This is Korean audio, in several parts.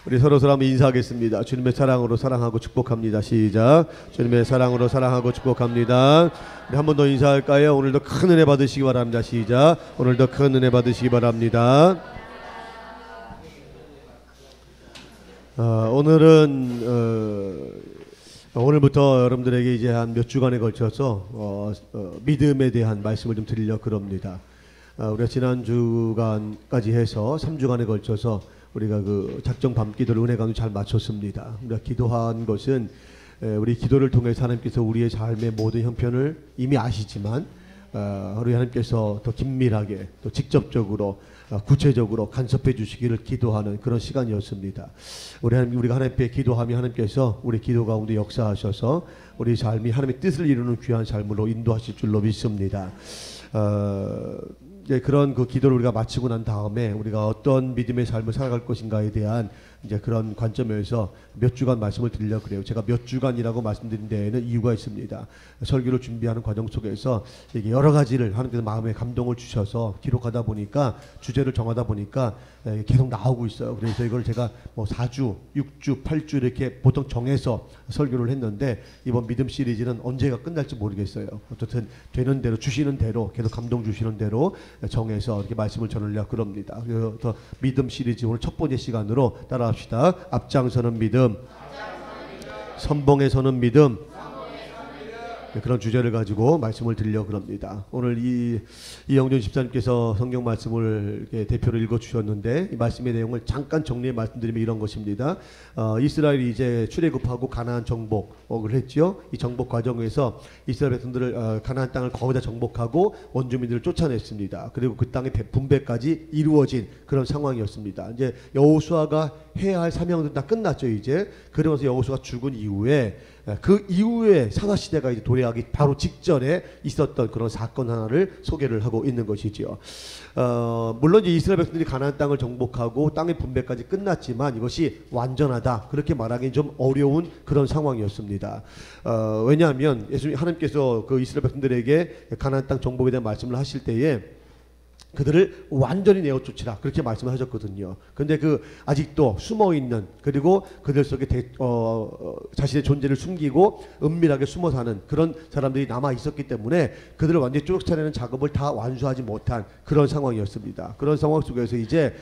우리 서로 한번 인사하겠습니다. 주님의 사랑으로 사랑하고 축복합니다. 시작. 주님의 사랑으로 사랑하고 축복합니다. 우리 한 번 더 인사할까요? 오늘도 큰 은혜 받으시기 바랍니다. 시작. 오늘도 큰 은혜 받으시기 바랍니다. 오늘부터 여러분들에게 이제 한 몇 주간에 걸쳐서 믿음에 대한 말씀을 좀 드리려고 그럽니다. 우리가 지난 주간까지 해서 3주간에 걸쳐서 우리가 그 작정 밤기도를 은혜 가운데 잘 마쳤습니다. 우리가 기도한 것은 우리 기도를 통해서 하나님께서 우리의 삶의 모든 형편을 이미 아시지만 우리 하나님께서 더 긴밀하게 또 직접적으로 구체적으로 간섭해 주시기를 기도하는 그런 시간이었습니다. 우리가 하나님 앞에 기도하며 하나님께서 우리 기도 가운데 역사하셔서 우리 삶이 하나님의 뜻을 이루는 귀한 삶으로 인도하실 줄로 믿습니다. 이제 그런 그 기도를 우리가 마치고 난 다음에 우리가 어떤 믿음의 삶을 살아갈 것인가에 대한 이제 그런 관점에서 몇 주간 말씀을 드리려고 그래요. 제가 몇 주간이라고 말씀드린 데에는 이유가 있습니다. 설교를 준비하는 과정 속에서 이게 여러 가지를 하나님께서 마음에 감동을 주셔서 기록하다 보니까 주제를 정하다 보니까 계속 나오고 있어요. 그래서 이걸 제가 뭐 4주, 6주, 8주 이렇게 보통 정해서 설교를 했는데 이번 믿음 시리즈는 언제가 끝날지 모르겠어요. 어쨌든 되는 대로 주시는 대로 계속 감동 주시는 대로 정해서 이렇게 말씀을 전하려고 그럽니다. 그래서 믿음 시리즈 오늘 첫 번째 시간으로 따라합시다. 앞장서는 믿음, 선봉에 서는 믿음. 그런 주제를 가지고 말씀을 드리려고 그럽니다. 오늘 이영준 집사님께서 성경 말씀을 대표로 읽어주셨는데 이 말씀의 내용을 잠깐 정리해 말씀드리면 이런 것입니다. 이스라엘이 이제 출애굽하고 가나안 정복을 했죠. 이 정복 과정에서 이스라엘 백성들을 가나안 땅을 거의 다 정복하고 원주민들을 쫓아냈습니다. 그리고 그 땅의 분배까지 이루어진 그런 상황이었습니다. 이제 여호수아가 해야 할 사명들은 다 끝났죠. 이제 그러면서 여호수아가 죽은 이후에 그 이후에 사사시대가 이제 도래하기 바로 직전에 있었던 그런 사건 하나를 소개를 하고 있는 것이죠. 물론 이제 이스라엘 백성들이 가나안 땅을 정복하고 땅의 분배까지 끝났지만 이것이 완전하다 그렇게 말하기는 좀 어려운 그런 상황이었습니다. 왜냐하면 하나님께서 그 이스라엘 백성들에게 가나안 땅 정복에 대한 말씀을 하실 때에 그들을 완전히 내어 쫓으라 그렇게 말씀하셨거든요. 근데 그 아직도 숨어 있는 그리고 그들 속에 자신의 존재를 숨기고 은밀하게 숨어 사는 그런 사람들이 남아 있었기 때문에 그들을 완전히 쫓아내는 작업을 다 완수하지 못한 그런 상황이었습니다. 그런 상황 속에서 이제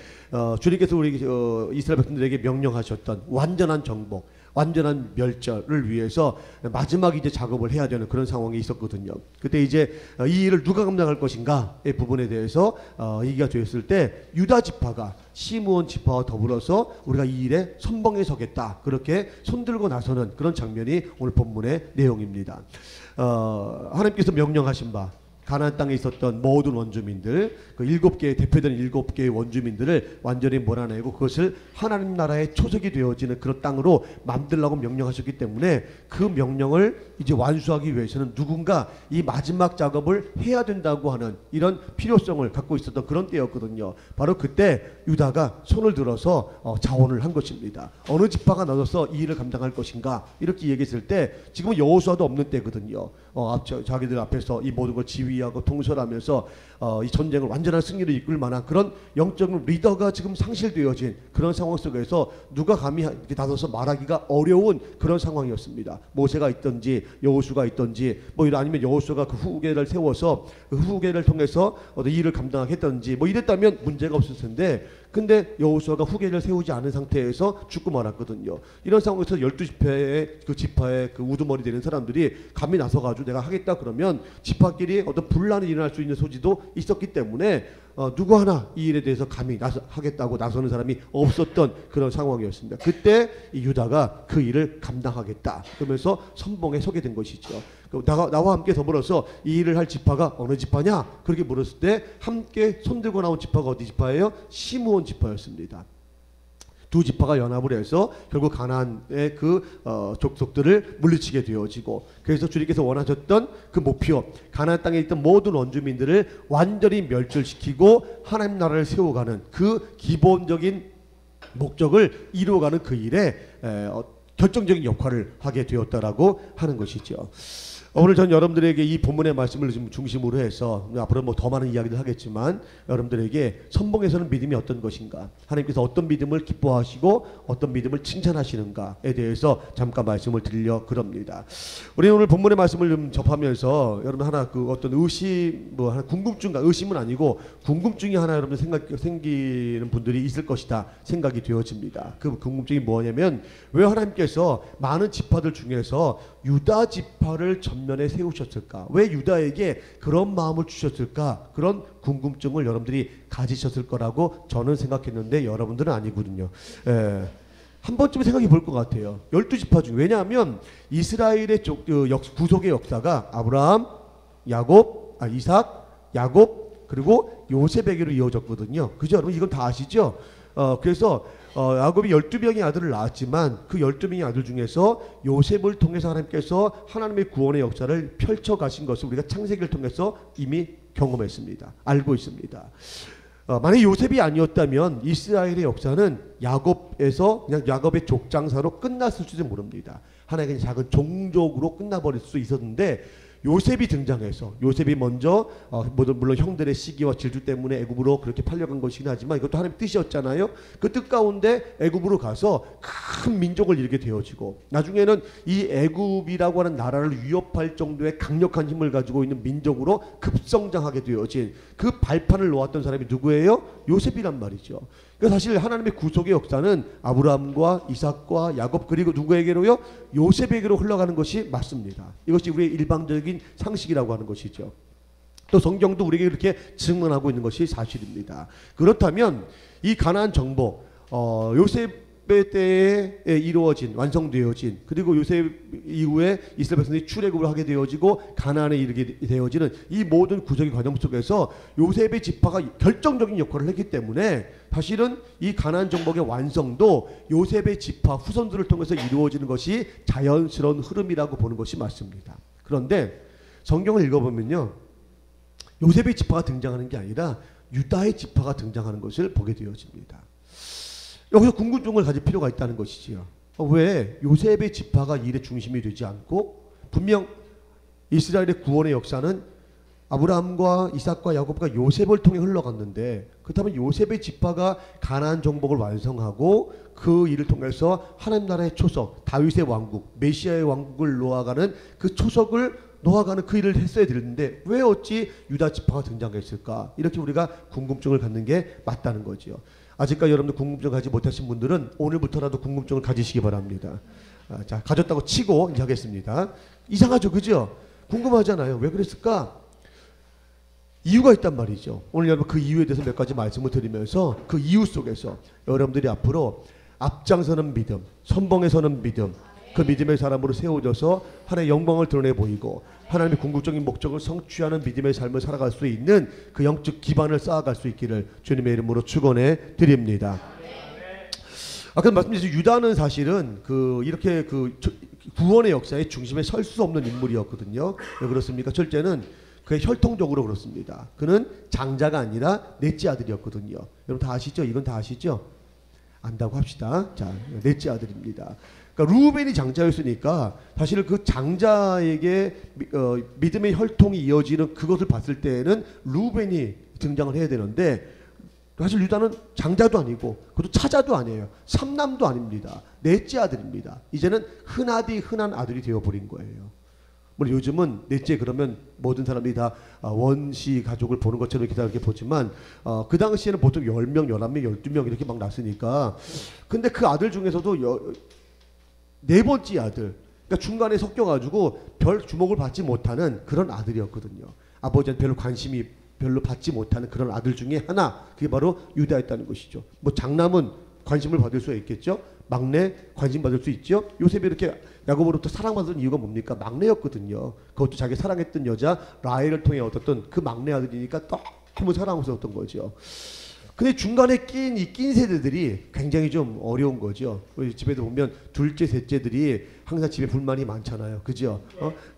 주님께서 우리 이스라엘 백성들에게 명령하셨던 완전한 정복, 완전한 멸절을 위해서 마지막 이제 작업을 해야 되는 그런 상황이 있었거든요. 그때 이제 이 일을 누가 감당할 것인가의 부분에 대해서 얘기가 되었을 때 유다 지파가 시므온 지파와 더불어서 우리가 이 일에 선봉에 서겠다 그렇게 손들고 나서는 그런 장면이 오늘 본문의 내용입니다. 하나님께서 명령하신 바 가나안 땅에 있었던 모든 원주민들 그 7개의 대표되는 7개의 원주민들을 완전히 몰아내고 그것을 하나님 나라의 초석이 되어지는 그런 땅으로 만들라고 명령하셨기 때문에 그 명령을 이제 완수하기 위해서는 누군가 이 마지막 작업을 해야 된다고 하는 이런 필요성을 갖고 있었던 그런 때였거든요. 바로 그때 유다가 손을 들어서 자원을 한 것입니다. 어느 지파가 나서서 이 일을 감당할 것인가 이렇게 얘기했을 때 지금은 여호수아도 없는 때거든요. 자기들 앞에서 이 모든 걸 지휘하고 통솔하면서 이 전쟁을 완전한 승리를 이끌 만한 그런 영적 리더가 지금 상실되어진 그런 상황 속에서 누가 감히 이렇게 나서서 말하기가 어려운 그런 상황이었습니다. 모세가 있든지 여호수아가 있든지 뭐 아니면 여호수아가 그 후계를 세워서 그 후계를 통해서 이 일을 감당하겠든지 뭐 이랬다면 문제가 없을 텐데 근데 여호수아가 후계를 세우지 않은 상태에서 죽고 말았거든요. 이런 상황에서 12지파의 그 지파의 그 우두머리 되는 사람들이 감히 나서가지고 내가 하겠다 그러면 지파끼리 어떤 분란이 일어날 수 있는 소지도 있었기 때문에 누구 하나 이 일에 대해서 감히 하겠다고 나서는 사람이 없었던 그런 상황이었습니다. 그때 이 유다가 그 일을 감당하겠다 그러면서 선봉에 서게 된 것이죠. 나와 함께 더불어서 이 일을 할 지파가 어느 지파냐 그렇게 물었을 때 함께 손들고 나온 지파가 어디 지파예요? 시므온 지파였습니다. 두 지파가 연합을 해서 결국 가나안의 그 족속들을 물리치게 되어지고 그래서 주님께서 원하셨던 그 목표 가나안 땅에 있던 모든 원주민들을 완전히 멸절시키고 하나님 나라를 세워가는 그 기본적인 목적을 이루어가는 그 일에 결정적인 역할을 하게 되었다라고 하는 것이죠. 오늘 전 여러분들에게 이 본문의 말씀을 좀 중심으로 해서 앞으로 뭐 더 많은 이야기를 하겠지만 여러분들에게 선봉에서는 믿음이 어떤 것인가, 하나님께서 어떤 믿음을 기뻐하시고 어떤 믿음을 칭찬하시는가에 대해서 잠깐 말씀을 드리려 그럽니다. 우리 오늘 본문의 말씀을 좀 접하면서 여러분 하나 그 어떤 의심, 뭐 하나 궁금증, 의심은 아니고 궁금증이 하나 여러분 생기는 분들이 있을 것이다 생각이 되어집니다. 그 궁금증이 뭐냐면 왜 하나님께서 많은 지파들 중에서 유다 지파를 전면에 세우셨을까? 왜 유다에게 그런 마음을 주셨을까? 그런 궁금증을 여러분들이 가지셨을 거라고 저는 생각했는데 여러분들은 아니거든요. 한 번쯤 생각해 볼 것 같아요. 12지파 중. 왜냐하면 이스라엘의 구속의 역사가 아브라함, 이삭, 야곱 그리고 요셉에게로 이어졌거든요. 그죠? 여러분 이건 다 아시죠? 그래서 야곱이 12명의 아들을 낳았지만 그 12명의 아들 중에서 요셉을 통해서 하나님께서 하나님의 구원의 역사를 펼쳐가신 것을 우리가 창세기를 통해서 이미 경험했습니다. 알고 있습니다. 만약에 요셉이 아니었다면 이스라엘의 역사는 야곱에서 그냥 야곱의 족장사로 끝났을지도 모릅니다. 하나의 작은 종족으로 끝나버릴 수 있었는데 요셉이 등장해서 요셉이 먼저 물론 형들의 시기와 질투 때문에 애굽으로 그렇게 팔려간 것이긴 하지만 이것도 하나님의 뜻이었잖아요. 그 뜻 가운데 애굽으로 가서 큰 민족을 이루게 되어지고 나중에는 이 애굽이라고 하는 나라를 위협할 정도의 강력한 힘을 가지고 있는 민족으로 급성장하게 되어진 그 발판을 놓았던 사람이 누구예요? 요셉이란 말이죠. 그러니까 사실 하나님의 구속의 역사는 아브라함과 이삭과 야곱 그리고 누구에게로요? 요셉에게로 흘러가는 것이 맞습니다. 이것이 우리의 일방적인 상식이라고 하는 것이죠. 또 성경도 우리에게 이렇게 증언하고 있는 것이 사실입니다. 그렇다면 이 가나안 정복, 요셉의 때에 이루어진 완성되어진 그리고 요셉 이후에 이스라엘 백성들이 출애굽을 하게 되어지고 가나안에 이르게 되어지는 이 모든 구속의 과정 속에서 요셉의 지파가 결정적인 역할을 했기 때문에 사실은 이 가나안 정복의 완성도 요셉의 지파 후손들을 통해서 이루어지는 것이 자연스러운 흐름이라고 보는 것이 맞습니다. 그런데 성경을 읽어보면요, 요셉의 지파가 등장하는 게 아니라 유다의 지파가 등장하는 것을 보게 되어집니다. 여기서 궁금증을 가질 필요가 있다는 것이지요. 왜 요셉의 지파가 이 일의 중심이 되지 않고 분명 이스라엘의 구원의 역사는 아브라함과 이삭과 야곱과 요셉을 통해 흘러갔는데 그렇다면 요셉의 지파가 가나안 정복을 완성하고 그 일을 통해서 하나님 나라의 초석, 다윗의 왕국, 메시아의 왕국을 놓아가는 그 초석을 놓아가는 그 일을 했어야 되는데 왜 어찌 유다 지파가 등장했을까? 이렇게 우리가 궁금증을 갖는 게 맞다는 거죠. 아직까지 여러분들 궁금증 가지 못하신 분들은 오늘부터라도 궁금증을 가지시기 바랍니다. 자, 가졌다고 치고 이제 하겠습니다. 이상하죠, 그죠? 궁금하잖아요. 왜 그랬을까? 이유가 있단 말이죠. 오늘 여러분 그 이유에 대해서 몇 가지 말씀을 드리면서 그 이유 속에서 여러분들이 앞으로 앞장서는 믿음, 선봉에 서는 믿음, 그 믿음의 사람으로 세워져서 하나님의 영광을 드러내 보이고 하나님의 궁극적인 목적을 성취하는 믿음의 삶을 살아갈 수 있는 그 영적 기반을 쌓아갈 수 있기를 주님의 이름으로 축원해 드립니다. 아까 말씀드렸듯이 유다는 사실은 이렇게 구원의 역사의 중심에 설 수 없는 인물이었거든요. 왜 그렇습니까? 첫째는 그의 혈통적으로 그렇습니다. 그는 장자가 아니라 넷째 아들이었거든요. 여러분 다 아시죠? 이건 다 아시죠? 안다고 합시다. 자, 넷째 아들입니다. 그러니까 루벤이 장자였으니까 사실 그 장자에게 믿음의 혈통이 이어지는 그것을 봤을 때에는 루벤이 등장을 해야 되는데 사실 유다는 장자도 아니고 그것도 차자도 아니에요. 삼남도 아닙니다. 넷째 아들입니다. 이제는 흔한 아들이 되어버린 거예요. 물론 요즘은 넷째 그러면 모든 사람들이 다 원시 가족을 보는 것처럼 이렇게 보지만 그 당시에는 보통 10명, 11명, 12명 이렇게 막 낳았으니까 근데 그 아들 중에서도 네 번째 아들, 그러니까 중간에 섞여가지고 별 주목을 받지 못하는 그런 아들이었거든요. 아버지한테 별로 받지 못하는 그런 아들 중에 하나, 그게 바로 유다였다는 것이죠. 뭐 장남은 관심을 받을 수 있겠죠. 막내 관심 받을 수 있죠. 요셉이 이렇게 야곱으로부터 사랑받은 이유가 뭡니까? 막내였거든요. 그것도 자기 사랑했던 여자 라헬을 통해 얻었던 그 막내 아들이니까 너무 사랑스러웠던 거죠. 근데 중간에 낀 세대들이 굉장히 좀 어려운 거죠. 우리 집에도 보면 둘째, 셋째들이 항상 집에 불만이 많잖아요. 그죠?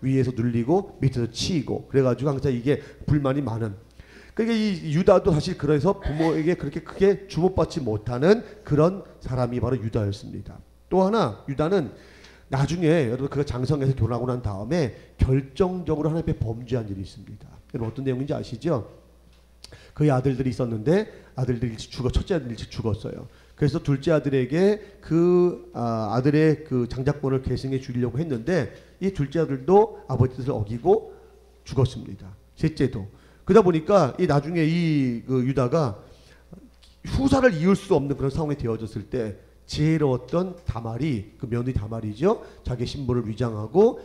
위에서 눌리고 밑에서 치이고 그래가지고 항상 이게 불만이 많은. 그러니까 이 유다도 사실 그래서 부모에게 그렇게 크게 주목받지 못하는 그런 사람이 바로 유다였습니다. 또 하나 유다는 나중에 여러분 그가 장성해서 결혼하고 난 다음에 결정적으로 하나님 앞에 범죄한 일이 있습니다. 여러분 어떤 내용인지 아시죠? 그의 아들들이 있었는데 아들들이 첫째 아들이 죽었어요. 그래서 둘째 아들에게 그 아들의 그 장자권을 계승해 주려고 했는데 이 둘째 아들도 아버지 뜻을 어기고 죽었습니다. 셋째도. 그러다 보니까 이 나중에 그 유다가 후사를 이을 수 없는 그런 상황이 되어졌을 때 지혜로웠던 다말이, 그 며느리 다말이죠, 자기 신부를 위장하고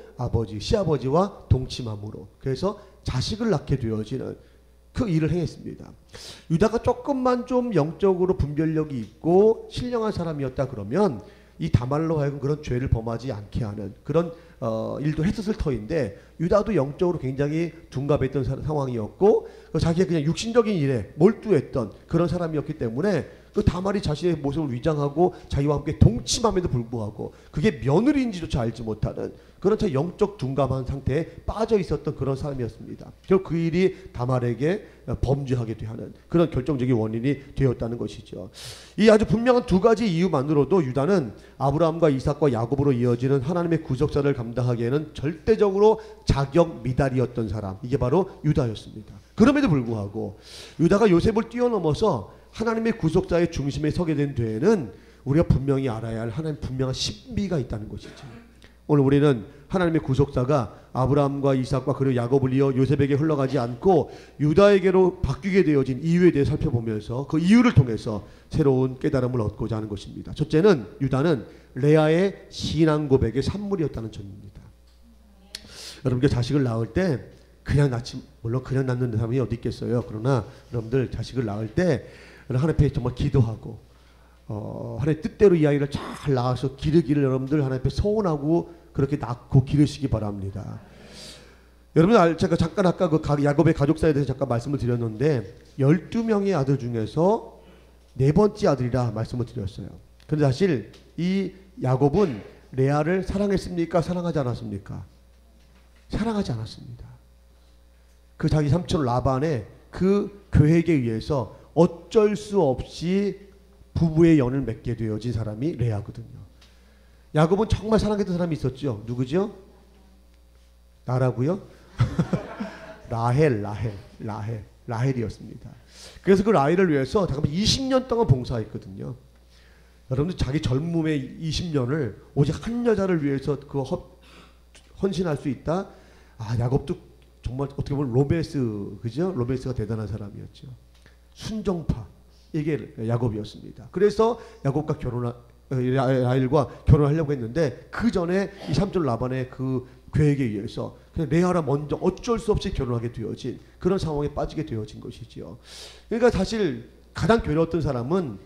시아버지와 동침함으로 그래서 자식을 낳게 되어지는 그 일을 행했습니다. 유다가 조금만 좀 영적으로 분별력이 있고 신령한 사람이었다 그러면 이 다말로 하여금 그런 죄를 범하지 않게 하는 그런 일도 했었을 터인데, 유다도 영적으로 굉장히 둔갑했던 상황이었고 자기가 그냥 육신적인 일에 몰두했던 그런 사람이었기 때문에 그 다말이 자신의 모습을 위장하고 자기와 함께 동침함에도 불구하고 그게 며느리인지조차 알지 못하는 그런 차 영적 둔감한 상태에 빠져 있었던 그런 사람이었습니다. 결국 그 일이 다말에게 범죄하게 하는 그런 결정적인 원인이 되었다는 것이죠. 이 아주 분명한 두 가지 이유만으로도 유다는 아브라함과 이삭과 야곱으로 이어지는 하나님의 구속사를 감당하기에는 절대적으로 자격 미달이었던 사람, 이게 바로 유다였습니다. 그럼에도 불구하고 유다가 요셉을 뛰어넘어서 하나님의 구속사의 중심에 서게 된 데에는 우리가 분명히 알아야 할 하나님 분명한 신비가 있다는 것이죠. 오늘 우리는 하나님의 구속사가 아브라함과 이삭과 그리고 야곱을 이어 요셉에게 흘러가지 않고 유다에게로 바뀌게 되어진 이유에 대해 살펴보면서 그 이유를 통해서 새로운 깨달음을 얻고자 하는 것입니다. 첫째는 유다는 레아의 신앙 고백의 산물이었다는 점입니다. 여러분께 자식을 낳을 때 물론 그냥 낳는 사람이 어디 있겠어요. 그러나 여러분들 자식을 낳을 때 하나님 앞에 정말 기도하고 하나님 뜻대로 이 아이를 잘 낳아서 기르기를 여러분들 하나님 앞에 소원하고 그렇게 낳고 기르시기 바랍니다. 여러분 제가 잠깐 아까 그 야곱의 가족사에 대해서 잠깐 말씀을 드렸는데 12명의 아들 중에서 네 번째 아들이라 말씀을 드렸어요. 그런데 사실 이 야곱은 레아를 사랑했습니까? 사랑하지 않았습니까? 사랑하지 않았습니다. 그 자기 삼촌 라반의 그 계획에 의해서 어쩔 수 없이 부부의 연을 맺게 되어진 사람이 레아거든요. 야곱은 정말 사랑했던 사람이 있었죠. 누구죠? 나라고요? 라헬이었습니다. 그래서 그 라헬을 위해서 잠깐만 20년 동안 봉사했거든요. 여러분들 자기 젊음의 20년을 오직 한 여자를 위해서 그 헌신할 수 있다? 야곱도 정말 어떻게 보면 그죠? 로베스가 대단한 사람이었죠. 순종파, 이게 야곱이었습니다. 그래서 야곱과 라헬과 결혼하려고 했는데 그 전에 이 삼촌 라반의 그 계획에 의해서 그냥 레아랑 먼저 어쩔 수 없이 결혼하게 되어진 그런 상황에 빠지게 되어진 것이죠. 그러니까 사실 가장 괴로웠던 사람은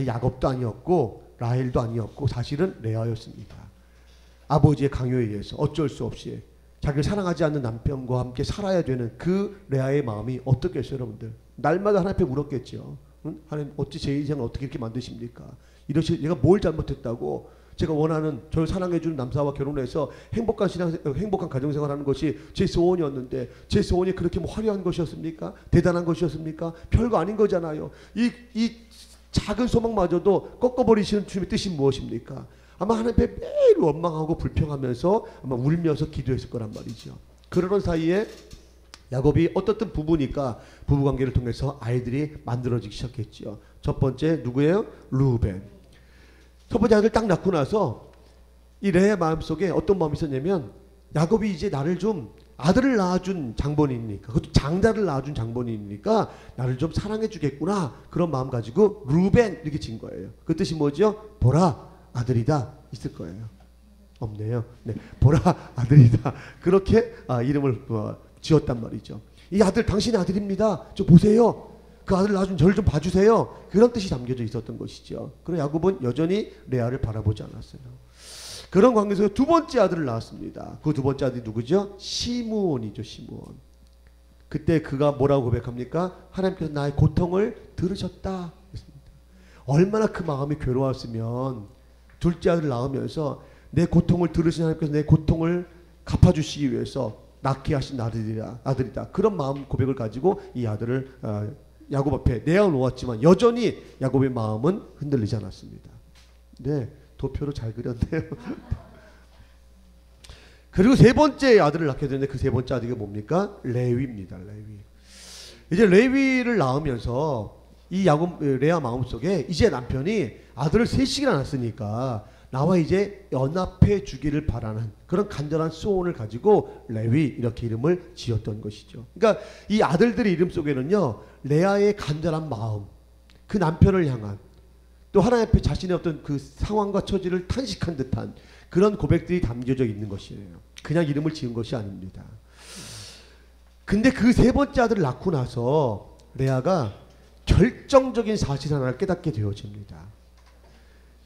야곱도 아니었고 라헬도 아니었고 사실은 레아였습니다. 아버지의 강요에 의해서 어쩔 수 없이 자기를 사랑하지 않는 남편과 함께 살아야 되는 그 레아의 마음이 어떻겠어요, 여러분들? 날마다 하나님 앞에 울었겠죠. 응? 하나님 어찌 제 인생을 어떻게 이렇게 만드십니까? 얘가 뭘 잘못했다고? 제가 원하는 저를 사랑해주는 남사와 결혼해서 행복한 가정생활하는 것이 제 소원이었는데 제 소원이 그렇게 화려한 것이었습니까? 대단한 것이었습니까? 별거 아닌 거잖아요. 이 작은 소망마저도 꺾어버리시는 주님의 뜻이 무엇입니까? 아마 하나님 앞에 매일 원망하고 불평하면서 아마 울면서 기도했을 거란 말이죠. 그러는 사이에 야곱이 어떻든 부부니까 부부관계를 통해서 아이들이 만들어지기 시작했죠. 첫 번째 누구예요? 루벤. 첫 번째 아들 딱 낳고 나서 이 레아의 마음속에 어떤 마음이 있었냐면 야곱이 이제 나를 좀 아들을 낳아준 장본인이니까, 그것도 장자를 낳아준 장본인이니까 나를 좀 사랑해 주겠구나, 그런 마음 가지고 루벤 이렇게 진 거예요. 그 뜻이 뭐죠? 보라 아들이다 있을 거예요. 없네요. 네, 보라 아들이다. 그렇게 이름을 지었단 말이죠. 이 아들 당신의 아들입니다. 좀 보세요. 그 아들 낳아준 저를 좀 봐주세요. 그런 뜻이 담겨져 있었던 것이죠. 그러나 야곱은 여전히 레아를 바라보지 않았어요. 그런 관계에서 두 번째 아들을 낳았습니다. 그 두 번째 아들이 누구죠? 시므온이죠. 시므온. 그때 그가 뭐라고 고백합니까? 하나님께서 나의 고통을 들으셨다 했습니다. 얼마나 그 마음이 괴로웠으면 둘째 아들을 낳으면서 내 고통을 들으신 하나님께서 내 고통을 갚아주시기 위해서 낳게 하신 아들이다. 그런 마음 고백을 가지고 이 아들을 야곱 앞에 내어놓았지만 여전히 야곱의 마음은 흔들리지 않았습니다. 네, 도표로 잘 그렸네요. 그리고 세 번째 아들을 낳게 되는데 그 세 번째 아들이 뭡니까? 레위입니다. 레위. 이제 레위를 낳으면서 이 레아 마음속에 이제 남편이 아들을 셋씩이나 낳았으니까 나와 이제 연합해 주기를 바라는 그런 간절한 소원을 가지고 레위 이렇게 이름을 지었던 것이죠. 그러니까 이 아들들의 이름 속에는요, 레아의 간절한 마음, 그 남편을 향한, 또 하나님 앞에 자신의 어떤 그 상황과 처지를 탄식한 듯한 그런 고백들이 담겨져 있는 것이에요. 그냥 이름을 지은 것이 아닙니다. 근데 그 세 번째 아들을 낳고 나서 레아가 결정적인 사실 하나를 깨닫게 되어집니다.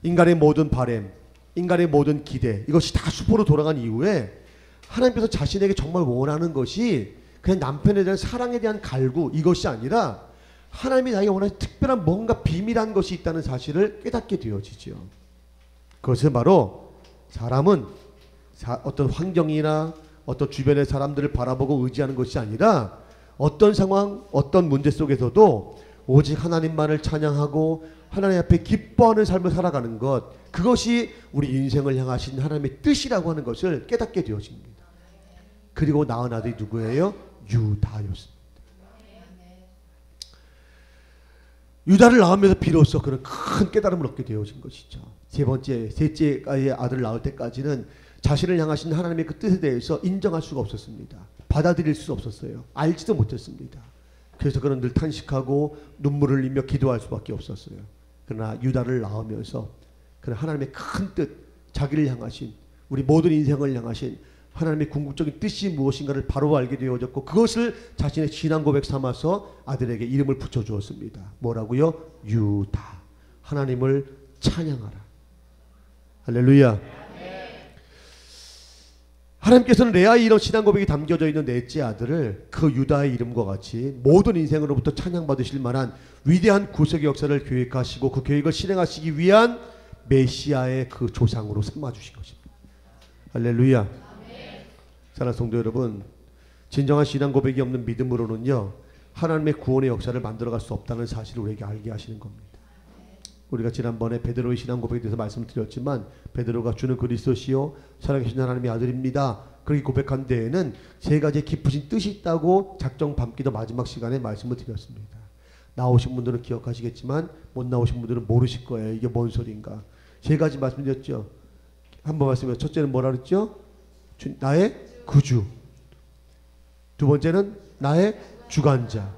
인간의 모든 바램, 인간의 모든 기대, 이것이 다 수포로 돌아간 이후에 하나님께서 자신에게 정말 원하는 것이 그냥 남편에 대한 사랑에 대한 갈구, 이것이 아니라 하나님이 나에게 원하는 특별한 뭔가 비밀한 것이 있다는 사실을 깨닫게 되어지죠. 그것은 바로 사람은 어떤 환경이나 어떤 주변의 사람들을 바라보고 의지하는 것이 아니라 어떤 상황, 어떤 문제 속에서도 오직 하나님만을 찬양하고 하나님 앞에 기뻐하는 삶을 살아가는 것, 그것이 우리 인생을 향하신 하나님의 뜻이라고 하는 것을 깨닫게 되어집니다. 그리고 낳은 아들이 누구예요? 유다였습니다. 유다를 낳으면서 비로소 그런 큰 깨달음을 얻게 되어진 것이죠. 셋째 아들을 낳을 때까지는 자신을 향하신 하나님의 그 뜻에 대해서 인정할 수가 없었습니다. 받아들일 수 없었어요. 알지도 못했습니다. 그래서 그는 늘 탄식하고 눈물을 흘리며 기도할 수밖에 없었어요. 그러나 유다를 낳으면서 그는 하나님의 큰 뜻, 자기를 향하신, 우리 모든 인생을 향하신 하나님의 궁극적인 뜻이 무엇인가를 바로 알게 되어졌고, 그것을 자신의 신앙 고백 삼아서 아들에게 이름을 붙여주었습니다. 뭐라고요? 유다. 하나님을 찬양하라. 할렐루야. 하나님께서는 레아의 이런 신앙 고백이 담겨져 있는 넷째 아들을 그 유다의 이름과 같이 모든 인생으로부터 찬양받으실 만한 위대한 구속의 역사를 계획하시고 그 계획을 실행하시기 위한 메시아의 그 조상으로 삼아주신 것입니다. 할렐루야. 사랑하는 성도 여러분, 진정한 신앙 고백이 없는 믿음으로는요, 하나님의 구원의 역사를 만들어갈 수 없다는 사실을 우리에게 알게 하시는 겁니다. 우리가 지난번에 베드로의 신앙 고백에 대해서 말씀을 드렸지만, 베드로가 주는 그리스도시요 살아계신 하나님의 아들입니다, 그렇게 고백한 데에는 세 가지의 깊으신 뜻이 있다고 작정 밤기도 마지막 시간에 말씀을 드렸습니다. 나오신 분들은 기억하시겠지만 못 나오신 분들은 모르실 거예요. 이게 뭔 소리인가. 세 가지 말씀드렸죠. 한번 말씀드렸죠. 첫째는 뭐라 그랬죠? 나의 구주. 두 번째는 나의 주관자.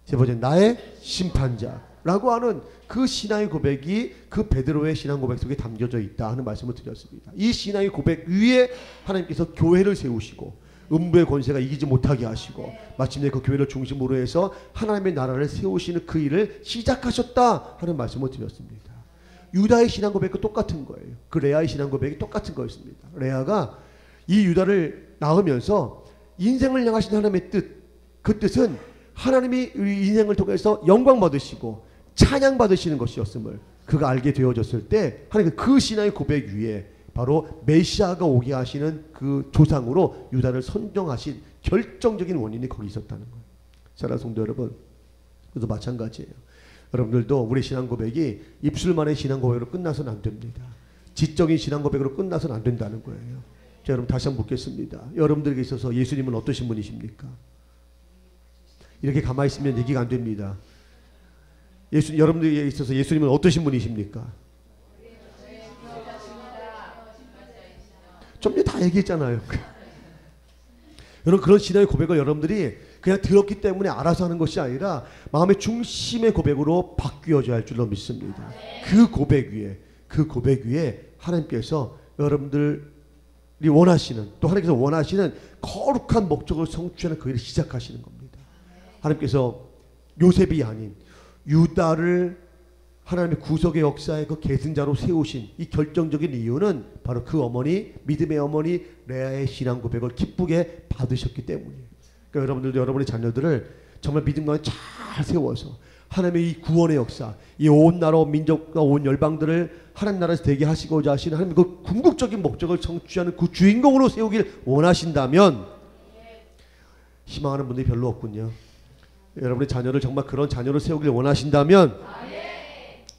세 번째는 나의 심판자 라고 하는 그 신앙의 고백이 그 베드로의 신앙 고백 속에 담겨져 있다 하는 말씀을 드렸습니다. 이 신앙의 고백 위에 하나님께서 교회를 세우시고 음부의 권세가 이기지 못하게 하시고 마침내 그 교회를 중심으로 해서 하나님의 나라를 세우시는 그 일을 시작하셨다 하는 말씀을 드렸습니다. 유다의 신앙 고백과 똑같은 거예요. 그 레아의 신앙 고백이 똑같은 거였습니다. 레아가 이 유다를 낳으면서 인생을 향하신 하나님의 뜻, 그 뜻은 하나님이 우리 인생을 통해서 영광 받으시고 찬양 받으시는 것이었음을 그가 알게 되어졌을 때, 하나님 그 신앙의 고백 위에 바로 메시아가 오게 하시는 그 조상으로 유다를 선정하신 결정적인 원인이 거기 있었다는 거예요. 사랑하는 성도 여러분, 그것도 마찬가지예요. 여러분들도 우리 신앙 고백이 입술만의 신앙 고백으로 끝나서는 안 됩니다. 지적인 신앙 고백으로 끝나서는 안 된다는 거예요. 자, 여러분 다시 한번 묻겠습니다. 여러분들에게 있어서 예수님은 어떠신 분이십니까? 이렇게 가만히 있으면 얘기가 안 됩니다. 여러분들에게 있어서 예수님은 어떠신 분이십니까? 좀 전에 다 얘기했잖아요. 여러분, 그런 신앙의 고백을 여러분들이 그냥 들었기 때문에 알아서 하는 것이 아니라 마음의 중심의 고백으로 바뀌어져야 할 줄로 믿습니다. 그 고백 위에 하나님께서 여러분들이 원하시는, 또 하나님께서 원하시는 거룩한 목적을 성취하는 그 일을 시작하시는 겁니다. 하나님께서 요셉이 아닌 유다를 하나님의 구속의 역사의 그 계승자로 세우신 이 결정적인 이유는 바로 그 어머니, 믿음의 어머니 레아의 신앙 고백을 기쁘게 받으셨기 때문이에요. 그러니까 여러분들도 여러분의 자녀들을 정말 믿음 가운데 잘 세워서 하나님의 이 구원의 역사, 이 온 나라, 온 민족과 온 열방들을 하나님 나라에서 되게 하시고자 하시는 하나님의 그 궁극적인 목적을 성취하는 그 주인공으로 세우길 원하신다면, 희망하는 분들이 별로 없군요. 여러분의 자녀를 정말 그런 자녀로 세우길 원하신다면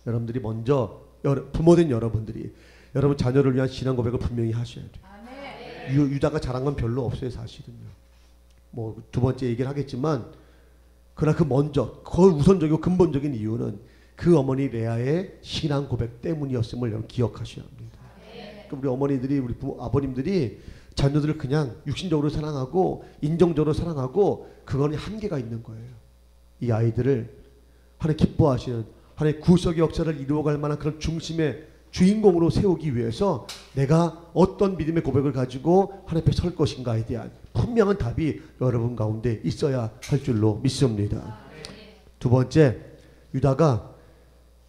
여러분들이 먼저, 부모된 여러분들이 여러분 자녀를 위한 신앙 고백을 분명히 하셔야 돼요. 유다가 잘한 건 별로 없어요, 사실은요. 뭐 두 번째 얘기를 하겠지만, 그러나 그 먼저, 그 우선적이고 근본적인 이유는 그 어머니 레아의 신앙 고백 때문이었음을 여러분 기억하셔야 합니다. 그러니까 우리 어머니들이, 우리 아버님들이 자녀들을 그냥 육신적으로 사랑하고 인정적으로 사랑하고, 그건 한계가 있는 거예요. 이 아이들을 하나님 기뻐하시는, 하나님 구속의 역사를 이루어갈 만한 그런 중심의 주인공으로 세우기 위해서 내가 어떤 믿음의 고백을 가지고 하나님 앞에 설 것인가에 대한 분명한 답이 여러분 가운데 있어야 할 줄로 믿습니다. 두 번째, 유다가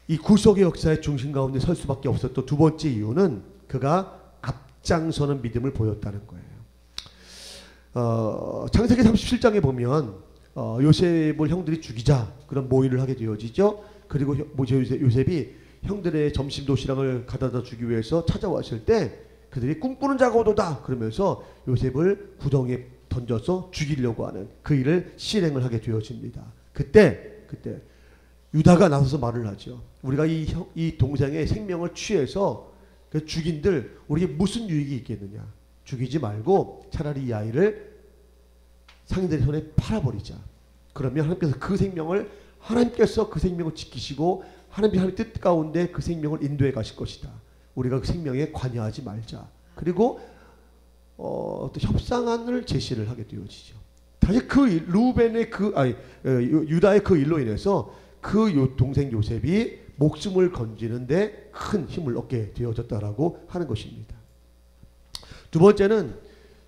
이 구속의 역사의 중심 가운데 설 수밖에 없었던 두 번째 이유는 그가 앞장서는 믿음을 보였다는 거예요. 창세기 37장에 보면 요셉을 형들이 죽이자 그런 모의를 하게 되어지죠. 그리고 요셉이 형들의 점심 도시락을 가져다 주기 위해서 찾아왔을 때 그들이 꿈꾸는 자가 오도다 그러면서 요셉을 구덩이에 던져서 죽이려고 하는 그 일을 실행을 하게 되어집니다. 그때 유다가 나서서 말을 하죠. 우리가 이 동생의 생명을 취해서 죽인들 우리에게 무슨 유익이 있겠느냐. 죽이지 말고 차라리 이 아이를 상인들의 손에 팔아버리자. 그러면 하나님께서 그 생명을 지키시고 하나님의 뜻 가운데 그 생명을 인도해 가실 것이다. 우리가 그 생명에 관여하지 말자. 그리고 또 협상안을 제시를 하게 되어지죠. 다시 유다의 그 일로 인해서 그 동생 요셉이 목숨을 건지는데 큰 힘을 얻게 되어졌다라고 하는 것입니다. 두 번째는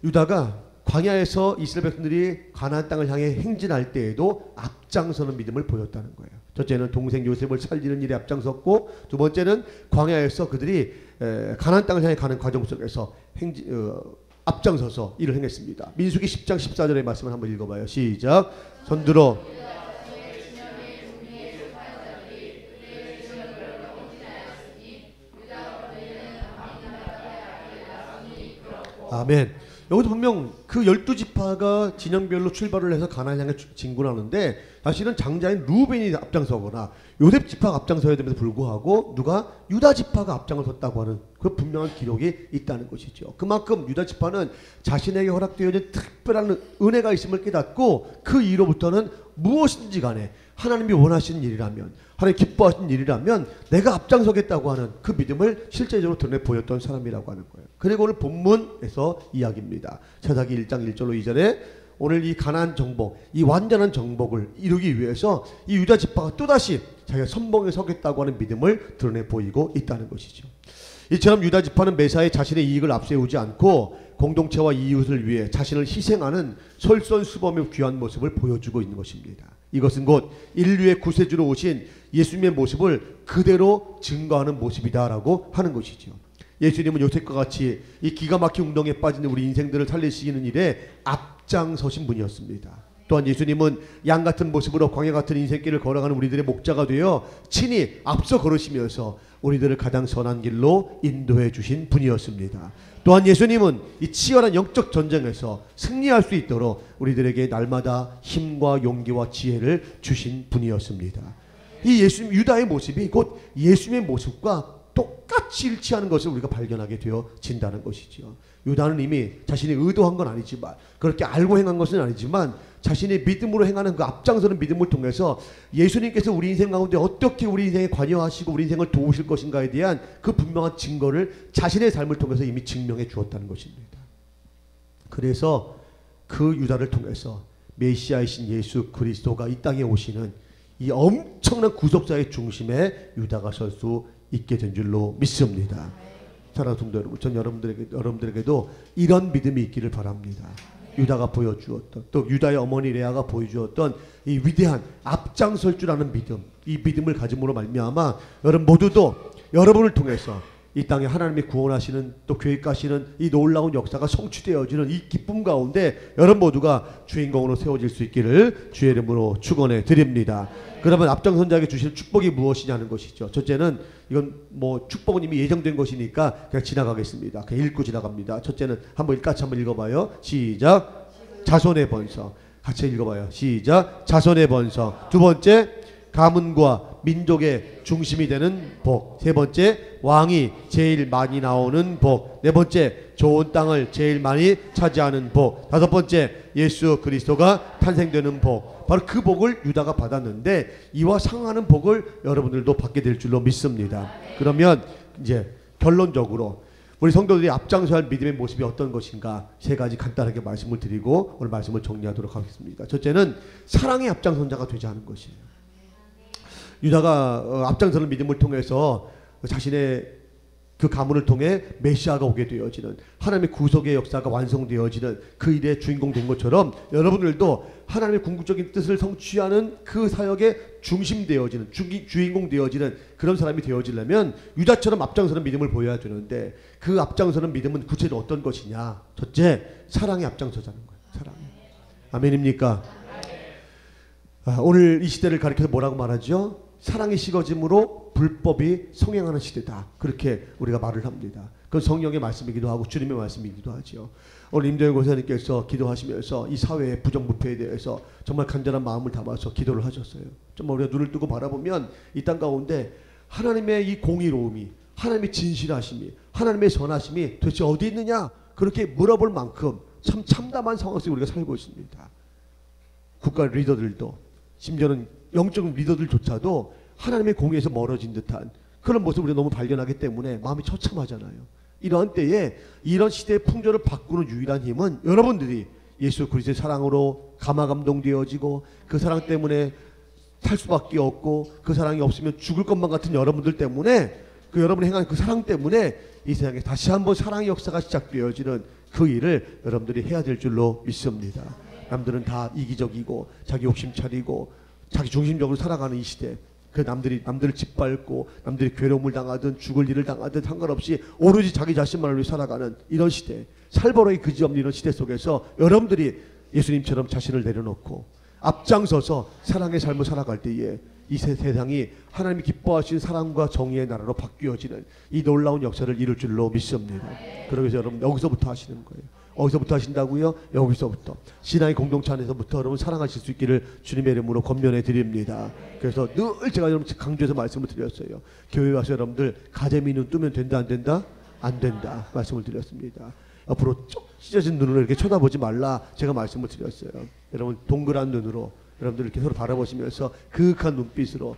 유다가 광야에서 이스라엘 백성들이 가나안 땅을 향해 행진할 때에도 앞장서는 믿음을 보였다는 거예요. 첫째는 동생 요셉을 살리는 일에 앞장섰고, 두 번째는 광야에서 그들이 가나안 땅을 향해 가는 과정 속에서 앞장서서 일을 행했습니다. 민수기 10장 14절의 말씀을 한번 읽어봐요. 시작. 손들어 아멘. 여기서 분명 그 12지파가 진영별로 출발을 해서 가나안 향해 진군하는데 사실은 장자인 루벤이 앞장서거나 요셉 지파가 앞장서야 됨에도 불구하고 누가 유다 지파가 앞장을 섰다고 하는 그 분명한 기록이 있다는 것이죠. 그만큼 유다 지파는 자신에게 허락되어 있는 특별한 은혜가 있음을 깨닫고 그 이후로부터는 무엇인지 간에 하나님이 원하시는 일이라면, 하나님 기뻐하시는 일이라면 내가 앞장서겠다고 하는 그 믿음을 실제적으로 드러내 보였던 사람이라고 하는 거예요. 그리고 오늘 본문에서 이야기입니다. 사사기 1장 1절로 2절에 오늘 이 가나안 정복, 이 완전한 정복을 이루기 위해서 이 유다 지파가 또다시 자기가 선봉에 서겠다고 하는 믿음을 드러내 보이고 있다는 것이죠. 이처럼 유다 지파는 매사에 자신의 이익을 앞세우지 않고 공동체와 이웃을 위해 자신을 희생하는 솔선수범의 귀한 모습을 보여주고 있는 것입니다. 이것은 곧 인류의 구세주로 오신 예수님의 모습을 그대로 증거하는 모습이다라고 하는 것이죠. 예수님은 요셉과 같이 이 기가 막힌 운동에 빠진 우리 인생들을 살리시는 일에 앞장서신 분이었습니다. 또한 예수님은 양 같은 모습으로 광야 같은 인생길을 걸어가는 우리들의 목자가 되어 친히 앞서 걸으시면서 우리들을 가장 선한 길로 인도해 주신 분이었습니다. 또한 예수님은 이 치열한 영적 전쟁에서 승리할 수 있도록 우리들에게 날마다 힘과 용기와 지혜를 주신 분이었습니다. 이 유다의 모습이 곧 예수님의 모습과 똑같이 일치하는 것을 우리가 발견하게 되어진다는 것이죠. 유다는 이미 자신이 의도한 건 아니지만, 그렇게 알고 행한 것은 아니지만 자신의 믿음으로 행하는 그 앞장서는 믿음을 통해서 예수님께서 우리 인생 가운데 어떻게 우리 인생에 관여하시고 우리 인생을 도우실 것인가에 대한 그 분명한 증거를 자신의 삶을 통해서 이미 증명해 주었다는 것입니다. 그래서 그 유다를 통해서 메시아이신 예수 그리스도가 이 땅에 오시는 이 엄청난 구속사의 중심에 유다가 설 수 있게 된 줄로 믿습니다. 사랑하는 성도 여러분, 전 여러분들에게도 이런 믿음이 있기를 바랍니다. 유다가 보여주었던, 또 유다의 어머니 레아가 보여주었던 이 위대한 앞장설 줄 아는 믿음, 이 믿음을 가짐으로 말미암아 여러분 모두도 여러분을 통해서 이 땅에 하나님이 구원하시는, 또 계획하시는 이 놀라운 역사가 성취되어지는 이 기쁨 가운데 여러분 모두가 주인공으로 세워질 수 있기를 주의 이름으로 축원해 드립니다. 그러면 앞장선자에게 주실 축복이 무엇이냐는 것이죠. 첫째는 이건 뭐 축복은 이미 예정된 것이니까 그냥 지나가겠습니다. 그냥 읽고 지나갑니다. 첫째는 같이 한번 읽어봐요. 시작. 자손의 번성. 같이 읽어봐요. 시작. 자손의 번성. 두 번째, 가문과 민족의 중심이 되는 복. 세 번째, 왕이 제일 많이 나오는 복. 네 번째, 좋은 땅을 제일 많이 차지하는 복. 다섯 번째, 예수 그리스도가 탄생되는 복. 바로 그 복을 유다가 받았는데 이와 상하는 복을 여러분들도 받게 될 줄로 믿습니다. 그러면 이제 결론적으로 우리 성도들이 앞장서야 할 믿음의 모습이 어떤 것인가 세 가지 간단하게 말씀을 드리고 오늘 말씀을 정리하도록 하겠습니다. 첫째는 사랑의 앞장선자가 되지 않은 것이에요. 유다가 앞장서는 믿음을 통해서 자신의 그 가문을 통해 메시아가 오게 되어지는 하나님의 구속의 역사가 완성되어지는 그 일의 주인공 된 것처럼 여러분들도 하나님의 궁극적인 뜻을 성취하는 그 사역의 중심 되어지는 주인공 되어지는 그런 사람이 되어지려면 유다처럼 앞장서는 믿음을 보여야 되는데 그 앞장서는 믿음은 구체적으로 어떤 것이냐. 첫째, 사랑에 앞장서자는 거예요. 사랑. 아멘입니까? 오늘 이 시대를 가리켜서 뭐라고 말하죠? 사랑이 식어짐으로 불법이 성행하는 시대다. 그렇게 우리가 말을 합니다. 그건 성령의 말씀이기도 하고 주님의 말씀이기도 하죠. 오늘 임도영 권사님께서 기도하시면서 이 사회의 부정부패에 대해서 정말 간절한 마음을 담아서 기도를 하셨어요. 정말 우리가 눈을 뜨고 바라보면 이 땅 가운데 하나님의 이 공의로움이, 하나님의 진실하심이, 하나님의 선하심이 도대체 어디 있느냐 그렇게 물어볼 만큼 참 참담한 상황 속에 우리가 살고 있습니다. 국가 리더들도 심지어는 영적 리더들조차도 하나님의 공의에서 멀어진 듯한 그런 모습을 우리가 너무 발견하기 때문에 마음이 처참하잖아요. 이런 때에 이런 시대의 풍조를 바꾸는 유일한 힘은 여러분들이 예수 그리스도의 사랑으로 감화감동되어지고 그 사랑 때문에 살 수밖에 없고 그 사랑이 없으면 죽을 것만 같은 여러분들 때문에 그 여러분이 행한 그 사랑 때문에 이 세상에 다시 한번 사랑의 역사가 시작되어지는 그 일을 여러분들이 해야 될 줄로 믿습니다. 남들은 다 이기적이고 자기 욕심 차리고 자기 중심적으로 살아가는 이 시대, 그 남들을 짓밟고 남들이 괴로움을 당하든 죽을 일을 당하든 상관없이 오로지 자기 자신만을 위해 살아가는 이런 시대, 살벌하게 그지없는 이런 시대 속에서 여러분들이 예수님처럼 자신을 내려놓고 앞장서서 사랑의 삶을 살아갈 때에 이 세상이 하나님이 기뻐하시는 사랑과 정의의 나라로 바뀌어지는 이 놀라운 역사를 이룰 줄로 믿습니다. 그러기 위해서 여러분 여기서부터 하시는 거예요. 어디서부터 하신다고요? 여기서부터. 신앙의 공동체 안에서부터 여러분 사랑하실 수 있기를 주님의 이름으로 권면해 드립니다. 그래서 늘 제가 여러분 강조해서 말씀을 드렸어요. 교회 와서 여러분들 가재미 눈 뜨면 된다 안 된다? 안 된다 말씀을 드렸습니다. 앞으로 쭉 찢어진 눈으로 이렇게 쳐다보지 말라 제가 말씀을 드렸어요. 여러분 동그란 눈으로 여러분들 이렇게 서로 바라보시면서 그윽한 눈빛으로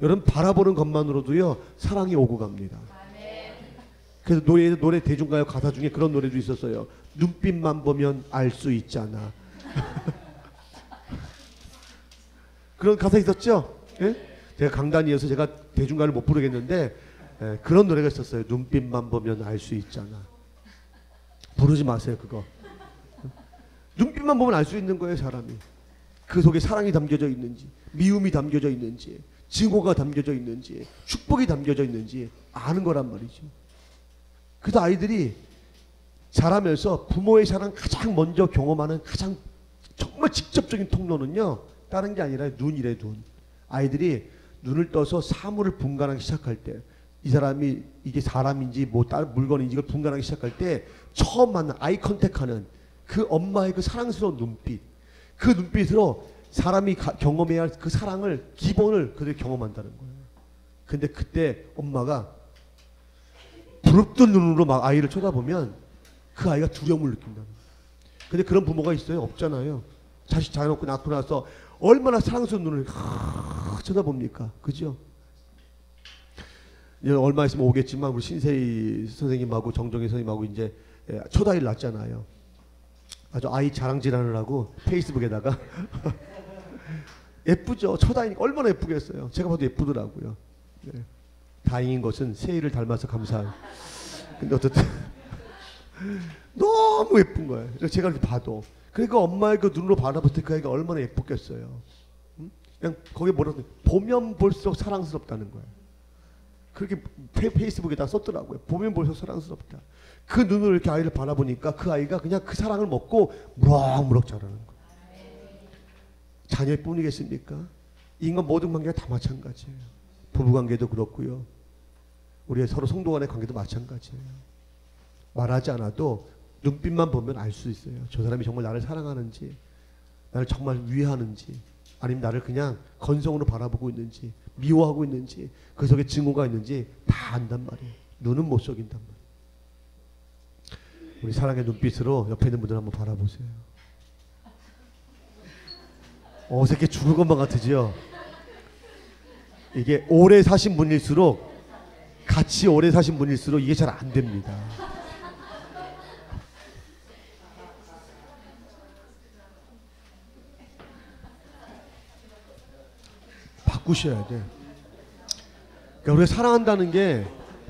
여러분 바라보는 것만으로도요 사랑이 오고 갑니다. 그래서 노래 대중가요 가사 중에 그런 노래도 있었어요. 눈빛만 보면 알 수 있잖아. 그런 가사 있었죠? 예? 제가 강단이어서 제가 대중가를 못 부르겠는데 그런 노래가 있었어요. 눈빛만 보면 알 수 있잖아. 부르지 마세요 그거. 눈빛만 보면 알 수 있는 거예요 사람이. 그 속에 사랑이 담겨져 있는지, 미움이 담겨져 있는지, 증오가 담겨져 있는지, 축복이 담겨져 있는지 아는 거란 말이죠. 그래서 아이들이 자라면서 부모의 사랑 가장 먼저 경험하는 가장 정말 직접적인 통로는요 다른 게 아니라 눈이래. 눈. 아이들이 눈을 떠서 사물을 분간하기 시작할 때 이 사람이 이게 사람인지 뭐 다른 물건인지 이걸 분간하기 시작할 때 처음 만난 아이 컨택하는 그 엄마의 그 사랑스러운 눈빛, 그 눈빛으로 사람이 경험해야 할 그 사랑을 기본을 그들이 경험한다는 거예요. 근데 그때 엄마가 부릅뜬 눈으로 막 아이를 쳐다보면 그 아이가 두려움을 느낀다는 거예요. 근데 그런 부모가 있어요? 없잖아요. 자식 낳고 나서 얼마나 사랑스러운 눈을 쳐다봅니까? 그죠? 이제 얼마 있으면 오겠지만 우리 신세희 선생님하고 정정희 선생님하고 이제 첫 아이를 낳았잖아요. 아주 아이 자랑질환을 하고 페이스북에다가 예쁘죠? 첫 아이니까 얼마나 예쁘겠어요. 제가 봐도 예쁘더라고요. 네. 다행인 것은 세희를 닮아서 감사해요. 근데 어쨌든 너무 예쁜 거예요. 그래서 제가 이렇게 봐도 그러니까 엄마의 그 눈으로 바라볼 때 그 아이가 얼마나 예뻤겠어요. 응? 그냥 거기에 뭐라고 보면 볼수록 사랑스럽다는 거예요. 그렇게 페이스북에다 썼더라고요. 보면 볼수록 사랑스럽다. 그 눈으로 이렇게 아이를 바라보니까 그 아이가 그냥 그 사랑을 먹고 무럭무럭 자라는 거예요. 자녀뿐이겠습니까? 인간 모든 관계가 다 마찬가지예요. 부부관계도 그렇고요. 우리의 서로 성도 간의 관계도 마찬가지예요. 말하지 않아도 눈빛만 보면 알 수 있어요. 저 사람이 정말 나를 사랑하는지, 나를 정말 위하는지, 아니면 나를 그냥 건성으로 바라보고 있는지 미워하고 있는지 그 속에 증오가 있는지 다 안단 말이에요. 눈은 못 속인단 말이에요. 우리 사랑의 눈빛으로 옆에 있는 분들 한번 바라보세요. 어색해 죽을 것만 같으지요. 이게 오래 사신 분일수록, 같이 오래 사신 분일수록 이게 잘 안 됩니다. 바꾸셔야 돼. 그러니까 우리가 사랑한다는 게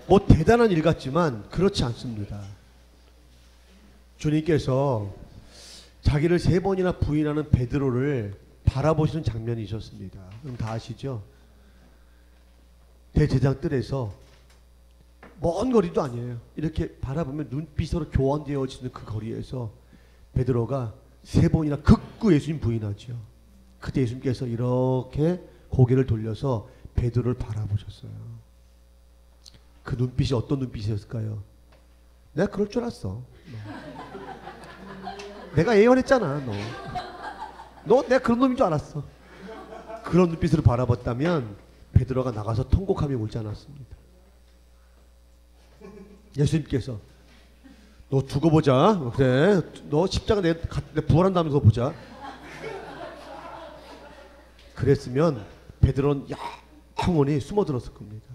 뭐 대단한 일 같지만 그렇지 않습니다. 주님께서 자기를 3번이나 부인하는 베드로를 바라보시는 장면이 있었습니다. 그럼 다 아시죠? 대제장 뜰에서 먼 거리도 아니에요. 이렇게 바라보면 눈빛으로 교환되어지는 그 거리에서 베드로가 3번이나 극구 예수님 부인하죠. 그때 예수님께서 이렇게 고개를 돌려서 베드로를 바라보셨어요. 그 눈빛이 어떤 눈빛이었을까요? 내가 그럴 줄 알았어. 내가 예언했잖아. 너 내가 그런 놈인 줄 알았어. 그런 눈빛으로 바라봤다면 베드로가 나가서 통곡하며 울지 않았습니다. 예수님께서 너 두고 보자. 그래, 너 십자가 내 부활한다면서 보자. 그랬으면 베드로는 영원히 숨어들었을 겁니다.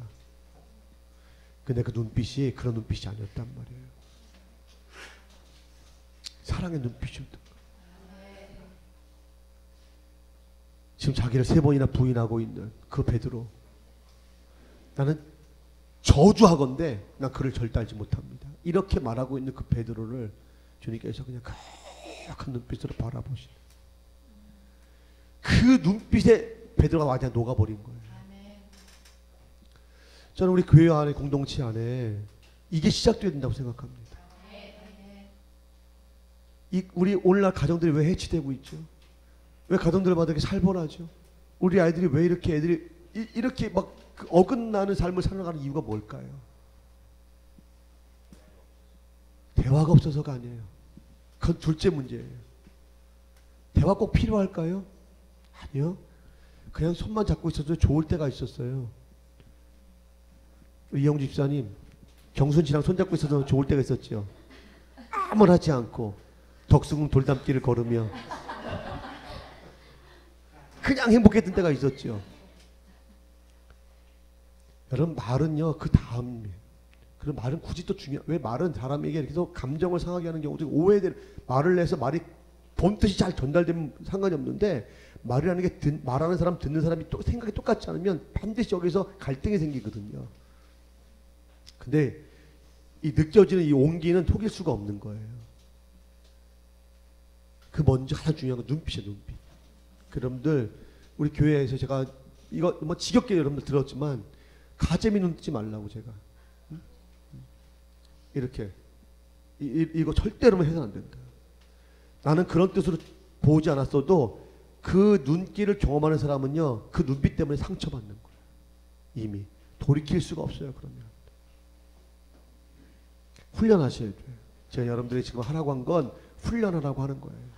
근데 그 눈빛이 그런 눈빛이 아니었단 말이에요. 사랑의 눈빛이었던 거예요. 지금 자기를 3번이나 부인하고 있는 그 베드로, 나는 저주하건대 난 그를 절대 알지 못합니다. 이렇게 말하고 있는 그 베드로를 주님께서 그냥 큰 눈빛으로 바라보시는, 그 눈빛에 베드로가 완전히 녹아버린 거예요. 저는 우리 교회 안에, 공동체 안에 이게 시작돼야 된다고 생각합니다. 우리 오늘날 가정들이 왜 해치되고 있죠? 왜 가정들마다 이렇게 살벌하죠? 우리 아이들이 왜 이렇게 애들이 이렇게 막 어긋나는 삶을 살아가는 이유가 뭘까요? 대화가 없어서가 아니에요. 그건 둘째 문제예요. 대화 꼭 필요할까요? 아니요. 그냥 손만 잡고 있어도 좋을 때가 있었어요. 이영주 집사님, 경순 씨랑 손잡고 있어도 좋을 때가 있었죠. 아무나 하지 않고 덕수궁 돌담길을 걸으며 그냥 행복했던 때가 있었죠. 여러분, 말은요, 그 다음이에요. 그럼 말은 굳이 또 왜 말은 사람에게 계속 감정을 상하게 하는 경우도 오해될, 말을 내서 말이 본뜻이 잘 전달되면 상관이 없는데, 말이라는 게 말하는 사람, 듣는 사람이 또 생각이 똑같지 않으면 반드시 여기서 갈등이 생기거든요. 근데 이 느껴지는 이 온기는 속일 수가 없는 거예요. 그 먼저 가장 중요한 건 눈빛이에요, 눈빛. 여러분들, 우리 교회에서 제가 이거 뭐 지겹게 여러분들 들었지만 가재미 눈 뜨지 말라고 제가. 이렇게 이거 절대로 해서는 안 된다. 나는 그런 뜻으로 보지 않았어도 그 눈길을 경험하는 사람은요, 그 눈빛 때문에 상처받는 거예요. 이미 돌이킬 수가 없어요. 그러면 훈련하셔야 돼요. 제가 여러분들이 지금 하라고 한 건 훈련하라고 하는 거예요.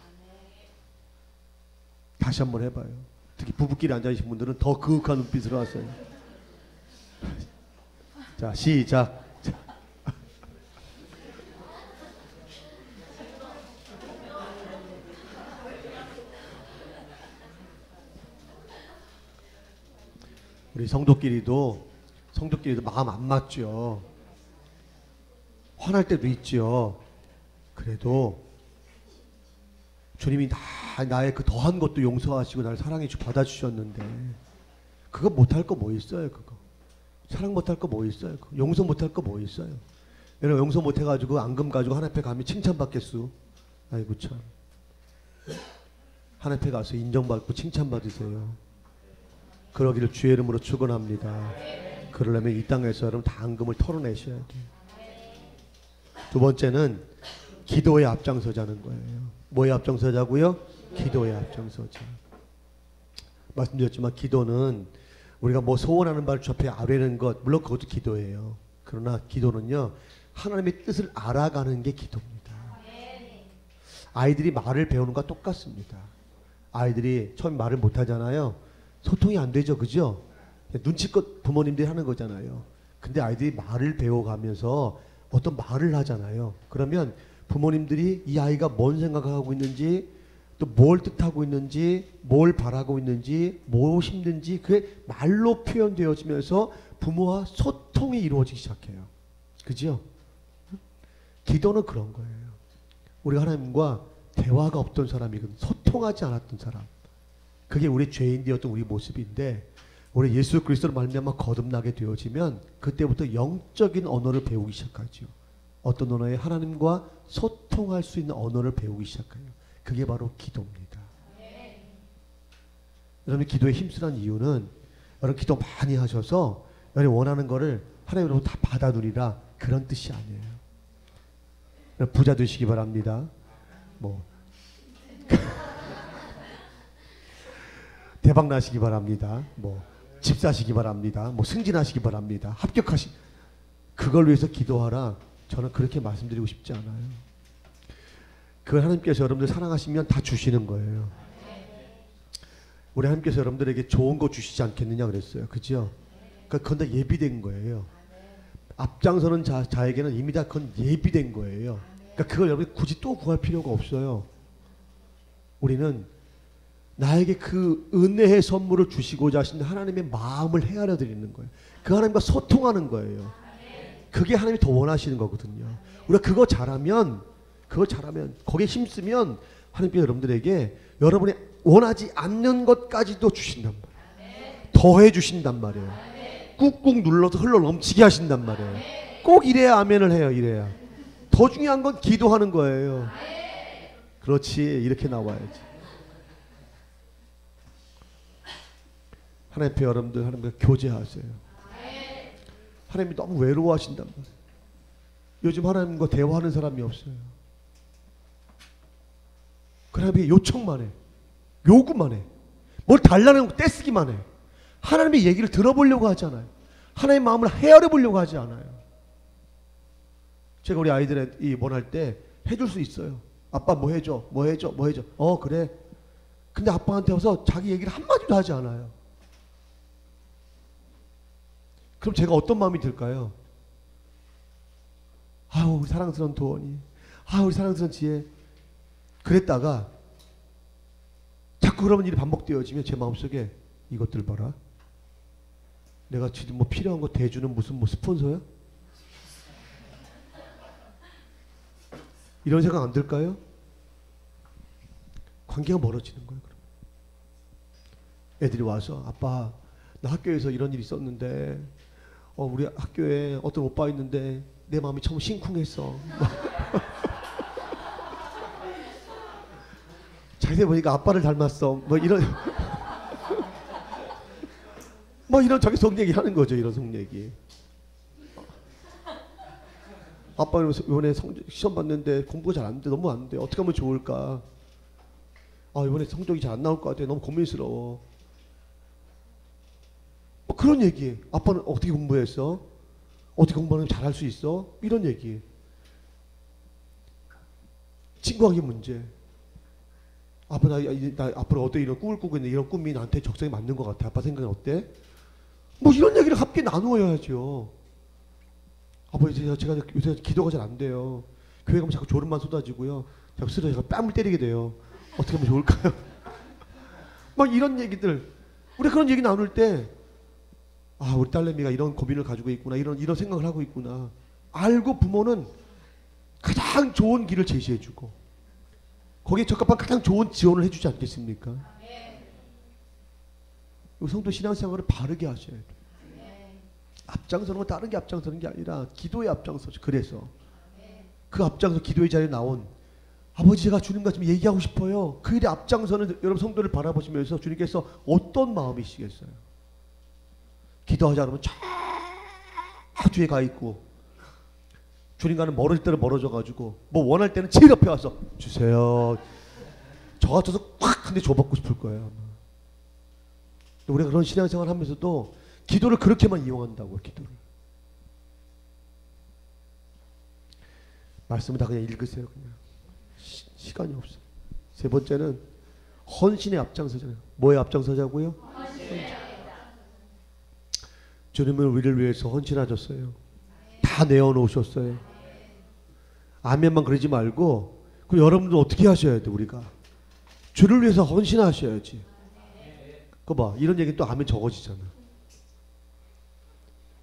다시 한번 해봐요. 특히 부부끼리 앉아계신 분들은 더 그윽한 눈빛으로 하세요. 자, 시작. 우리 성도끼리도 마음 안 맞죠. 화날 때도 있죠. 그래도 주님이 나의 그 더한 것도 용서하시고 나를 사랑해 받아주셨는데 그거 못할 거 뭐 있어요? 그거 사랑 못할 거 뭐 있어요? 그거 용서 못할 거 뭐 있어요? 여러분, 용서 못해가지고 앙금 가지고 하나님 앞에 가면 칭찬받겠수? 아이고 참. 하나님 앞에 가서 인정받고 칭찬받으세요. 그러기를 주의 이름으로 축원합니다. 그러려면 이 땅에서 여러분 다 앙금을 털어내셔야 돼요. 두 번째는 기도에 앞장서자는 거예요. 뭐에 앞장서자고요? 기도에 앞장서자. 말씀드렸지만 기도는 우리가 뭐 소원하는 바를 주 앞에 아뢰는 것, 물론 그것도 기도예요. 그러나 기도는요, 하나님의 뜻을 알아가는 게 기도입니다. 아이들이 말을 배우는 것과 똑같습니다. 아이들이 처음 말을 못하잖아요. 소통이 안 되죠, 그죠? 눈치껏 부모님들이 하는 거잖아요. 근데 아이들이 말을 배워가면서 어떤 말을 하잖아요. 그러면 부모님들이 이 아이가 뭔 생각하고 있는지, 또 뭘 뜻하고 있는지, 뭘 바라고 있는지, 뭐 힘든지 그게 말로 표현되어지면서 부모와 소통이 이루어지기 시작해요. 그죠? 기도는 그런 거예요. 우리가 하나님과 대화가 없던 사람이거든. 소통하지 않았던 사람. 그게 우리 죄인 되었던 우리 모습인데, 우리 예수 그리스도로 말미암아 거듭나게 되어지면 그때부터 영적인 언어를 배우기 시작하죠. 어떤 언어에 하나님과 소통할 수 있는 언어를 배우기 시작해요. 그게 바로 기도입니다. 여러분 기도에 힘쓰는 이유는 여러분 기도 많이 하셔서 여러분 원하는 거를 하나님으로부터 다 받아두리라 그런 뜻이 아니에요. 부자 되시기 바랍니다. 뭐 대박 나시기 바랍니다. 뭐 집 사시기 바랍니다. 뭐 승진하시기 바랍니다. 그걸 위해서 기도하라. 저는 그렇게 말씀드리고 싶지 않아요. 그걸 하나님께서 여러분들 사랑하시면 다 주시는 거예요. 우리 하나님께서 여러분들에게 좋은 거 주시지 않겠느냐 그랬어요. 그죠? 그건 다 예비된 거예요. 앞장서는 자에게는 이미 다 그건 예비된 거예요. 그러니까 그걸 여러분이 굳이 또 구할 필요가 없어요. 우리는 나에게 그 은혜의 선물을 주시고자 하신 하나님의 마음을 헤아려 드리는 거예요. 그 하나님과 소통하는 거예요. 그게 하나님이 더 원하시는 거거든요. 우리가 그거 잘하면 거기에 힘쓰면 하나님께서 여러분들에게 여러분이 원하지 않는 것까지도 주신단 말이에요. 더해 주신단 말이에요. 꾹꾹 눌러서 흘러 넘치게 하신단 말이에요. 꼭 이래야 아멘을 해요. 이래야. 더 중요한 건 기도하는 거예요. 그렇지. 이렇게 나와야지. 하나님 앞에 여러분들 하나님과 교제하세요. 하나님이 너무 외로워하신단 말이에요. 요즘 하나님과 대화하는 사람이 없어요. 그 하나님이 요청만 해. 요구만 해. 뭘 달라는 거 떼쓰기만 해. 하나님의 얘기를 들어보려고 하지 않아요. 하나님의 마음을 헤아려 보려고 하지 않아요. 제가 우리 아이들이 원할 때 해줄 수 있어요. 아빠 뭐 해줘? 뭐 해줘? 뭐 해줘? 그래. 근데 아빠한테 와서 자기 얘기를 한마디도 하지 않아요. 그럼 제가 어떤 마음이 들까요? 아우 우리 사랑스러운 도원이, 아우 우리 사랑스러운 지혜. 그랬다가 자꾸 그러면 일이 반복되어지면 제 마음속에 이것들 봐라. 내가 지금 뭐 필요한 거 대주는 무슨 뭐 스폰서야? 이런 생각 안 들까요? 관계가 멀어지는 거예요. 그럼. 애들이 와서 아빠 나 학교에서 이런 일이 있었는데 우리 학교에 어떤 오빠 있는데 내 마음이 참 심쿵했어. 자세히 보니까 아빠를 닮았어. 뭐 이런 뭐 이런 자기 속 얘기 하는 거죠. 이런 속 얘기. 아빠 이번에 시험 봤는데 공부가 잘 안 돼. 너무 안 돼. 어떻게 하면 좋을까? 이번에 성적이 잘 안 나올 것 같아. 너무 고민스러워. 뭐 그런 얘기. 아빠는 어떻게 공부했어? 어떻게 공부하면 잘할 수 있어? 이런 얘기. 친구하기 문제. 아빠 나 앞으로 어때 이런 꿈을 꾸고 있는데 이런 꿈이 나한테 적성에 맞는 것 같아. 아빠 생각은 어때? 뭐 이런 얘기를 함께 나누어야죠. 아버지 제가 요새 기도가 잘 안 돼요. 교회 가면 자꾸 졸음만 쏟아지고요. 자꾸 스스로 제가 뺨을 때리게 돼요. 어떻게 하면 좋을까요? 막 이런 얘기들. 우리 그런 얘기 나눌 때 우리 딸내미가 이런 고민을 가지고 있구나. 이런 생각을 하고 있구나. 알고 부모는 가장 좋은 길을 제시해주고 거기에 적합한 가장 좋은 지원을 해주지 않겠습니까? 성도 신앙생활을 바르게 하셔야 돼요. 앞장서는 건 다른 게 앞장서는 게 아니라 기도에 앞장서죠. 그래서 그 앞장서 기도의 자리에 나온 아버지 제가 주님과 좀 얘기하고 싶어요. 그 일에 앞장서는 여러분 성도를 바라보시면서 주님께서 어떤 마음이시겠어요? 기도하자 그러면 저 뒤에 가 있고 주님과는 멀어질 때는 멀어져 가지고 뭐 원할 때는 제일 옆에 와서 주세요. 저 같아서 꽉 한 대 줘받고 싶을 거예요. 우리가 그런 신앙생활 하면서도 기도를 그렇게만 이용한다고. 기도를 말씀을 다 그냥 읽으세요. 그냥 시간이 없어요. 세 번째는 헌신의 앞장서잖아요. 뭐에 앞장서자고요? 헌신. 주님은 우리를 위해서 헌신하셨어요. 다 내어놓으셨어요. 아멘만 그러지 말고, 그럼 여러분도 어떻게 하셔야 돼? 우리가 주를 위해서 헌신하셔야지. 그거 봐, 이런 얘기 또 아멘 적어지잖아.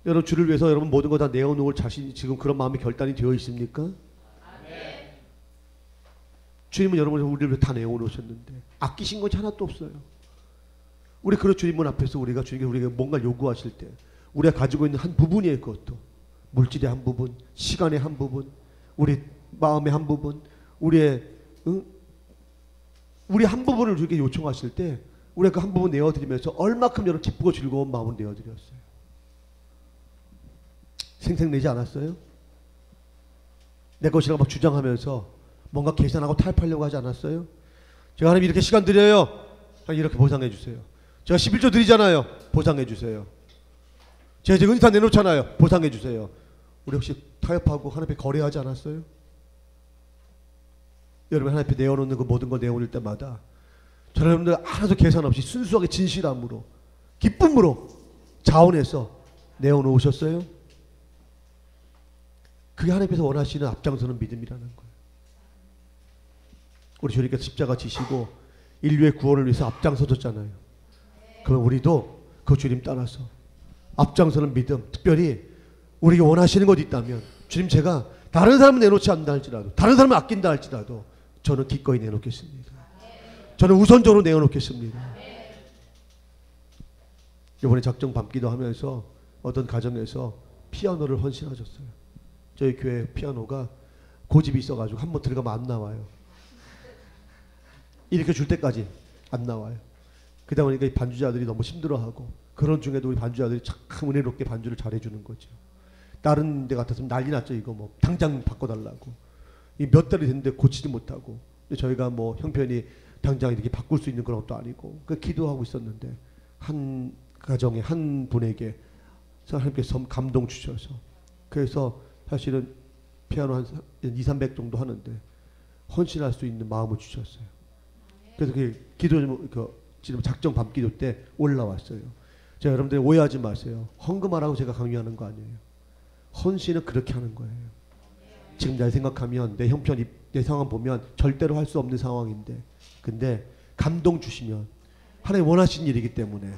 여러분 주를 위해서 여러분 모든 거 다 내어놓을 자신이 지금 그런 마음의 결단이 되어 있습니까? 주님은 여러분을 우리를 위해 다 내어놓으셨는데 아끼신 것이 하나도 없어요. 우리 그런 주님문 앞에서 우리가 주님께 우리에게 뭔가 요구하실 때 우리가 가지고 있는 한 부분이에요. 그것도 물질의 한 부분, 시간의 한 부분, 우리 마음의 한 부분, 우리 한 부분을 주님께 요청하실 때 우리가 그 한 부분 내어드리면서 얼마큼 여러분 기쁘고 즐거운 마음을 내어드렸어요. 생색내지 않았어요? 내 것이라고 막 주장하면서 뭔가 계산하고 타협하려고 하지 않았어요? 제가 하나님 이렇게 시간 드려요. 이렇게 보상해 주세요. 제가 11조 드리잖아요. 보상해 주세요. 제가 지금 은사 내놓잖아요. 보상해 주세요. 우리 혹시 타협하고 하나님 앞에 거래하지 않았어요? 여러분 하나님 앞에 내어놓는 그 모든 걸 내어놓을 때마다 저는 여러분들 하나도 계산 없이 순수하게 진실함으로 기쁨으로 자원해서 내어놓으셨어요? 그게 하나님께서 원하시는 앞장서는 믿음이라는 거예요. 우리 주님께서 십자가 지시고 인류의 구원을 위해서 앞장서셨잖아요. 그럼 우리도 그 주님 따라서 앞장서는 믿음, 특별히 우리가 원하시는 것이 있다면 주님 제가 다른 사람은 내놓지 않는다 할지라도 다른 사람을 아낀다 할지라도 저는 기꺼이 내놓겠습니다. 저는 우선적으로 내어놓겠습니다. 이번에 작정 밤기도 하면서 어떤 가정에서 피아노를 헌신하셨어요. 저희 교회 피아노가 고집이 있어가지고 한번 들어가면 안 나와요. 이렇게 줄 때까지 안 나와요. 그러다 보니까 이 반주자들이 너무 힘들어하고 그런 중에도 우리 반주자들이 참 은혜롭게 반주를 잘해주는 거죠. 다른 데 같았으면 난리 났죠. 이거 뭐 당장 바꿔달라고. 이 몇 달이 됐는데 고치지 못하고 저희가 뭐 형편이 당장 이렇게 바꿀 수 있는 그런 것도 아니고 그 기도하고 있었는데 한 가정에 한 분에게 하나님께서 감동 주셔서 그래서 사실은 피아노 한 200~300 정도 하는데 헌신할 수 있는 마음을 주셨어요. 그래서 그 기도 지금 작정 밤기도 때 올라왔어요. 제가 여러분들 오해하지 마세요. 헌금하라고 제가 강요하는 거 아니에요. 헌신은 그렇게 하는 거예요. 지금 날 생각하면 내 형편, 내 상황 보면 절대로 할 수 없는 상황인데 근데 감동 주시면 하나님 원하신 일이기 때문에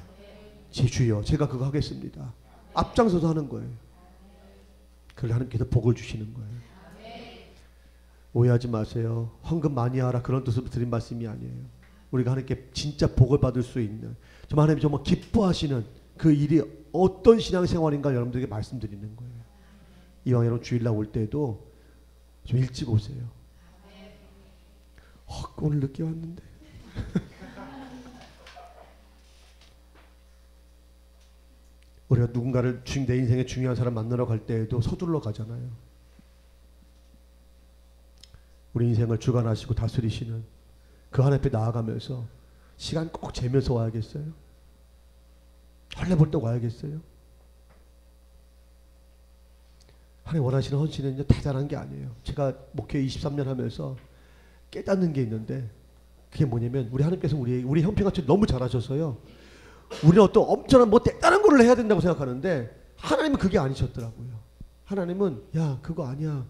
제 주여 제가 그거 하겠습니다. 앞장서서 하는 거예요. 그걸 하나님께서 복을 주시는 거예요. 오해하지 마세요. 헌금 많이 하라 그런 뜻으로 드린 말씀이 아니에요. 우리가 하나님께 진짜 복을 받을 수 있는 정말 하나님이 정말 기뻐하시는 그 일이 어떤 신앙생활인가 여러분들에게 말씀드리는 거예요. 이왕 여러분 주일날 올 때도 좀 일찍 오세요. 오늘 늦게 왔는데 우리가 누군가를 내 인생의 중요한 사람 만나러 갈 때에도 서둘러 가잖아요. 우리 인생을 주관하시고 다스리시는 그 하나님 앞에 나아가면서 시간 꼭 재면서 와야겠어요? 헐레벌떡 와야겠어요? 하나님 원하시는 헌신은 대단한 게 아니에요. 제가 목회 23년 하면서 깨닫는 게 있는데 그게 뭐냐면 우리 하나님께서 우리 형편같이 너무 잘하셔서요. 우리는 어떤 엄청난 뭐 대단한 걸 해야 된다고 생각하는데 하나님은 그게 아니셨더라고요. 하나님은 야 그거 아니야.